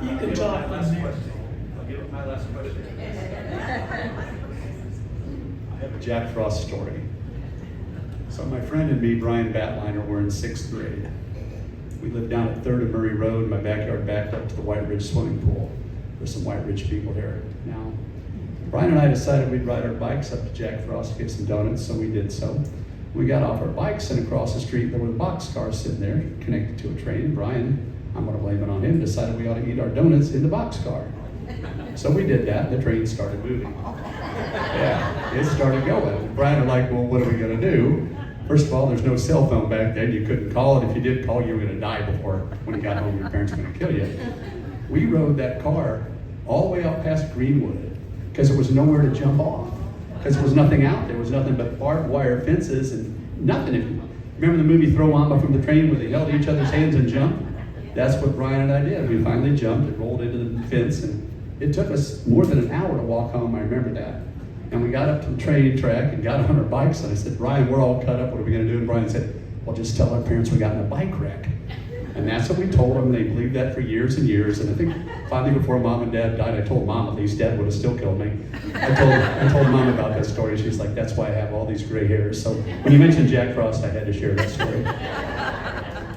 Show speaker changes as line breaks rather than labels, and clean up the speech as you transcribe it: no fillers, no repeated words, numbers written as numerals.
You can talk from there.
I'll give it my last question. I have a Jack Frost story. So my friend and me, Brian Batliner, were in 6th grade. We lived down at 3rd and Murray Road. My backyard backed up to the White Ridge swimming pool. There's some White Ridge people here now. Brian and I decided we'd ride our bikes up to Jack Frost to get some donuts, so we did so. We got off our bikes, and across the street there was a boxcar sitting there connected to a train. Brian, I'm going to blame it on him, decided we ought to eat our donuts in the boxcar. So we did that, and the train started moving. Yeah, it started going. Brian was like, well, what are we going to do? First of all, there's no cell phone back then. You couldn't call it. If you did call, you were going to die before, when you got home, your parents were going to kill you. We rode that car all the way out past Greenwood because there was nowhere to jump off. Because there was nothing out there. Was nothing but barbed wire fences and nothing. Remember the movie Throw Mama from the Train where they held each other's hands and jumped? That's what Brian and I did. We finally jumped and rolled into the fence, and it took us more than an hour to walk home. I remember that. And we got up to the train track and got on our bikes, and I said, Brian, we're all cut up. What are we going to do? And Brian said, well, just tell our parents we got in a bike wreck. And that's what we told them. They believed that for years and years. And I think finally before Mom and Dad died, I told Mom at least. Dad would have still killed me. I told Mom about that story. She's like, that's why I have all these gray hairs. So when you mentioned Jack Frost, I had to share that story.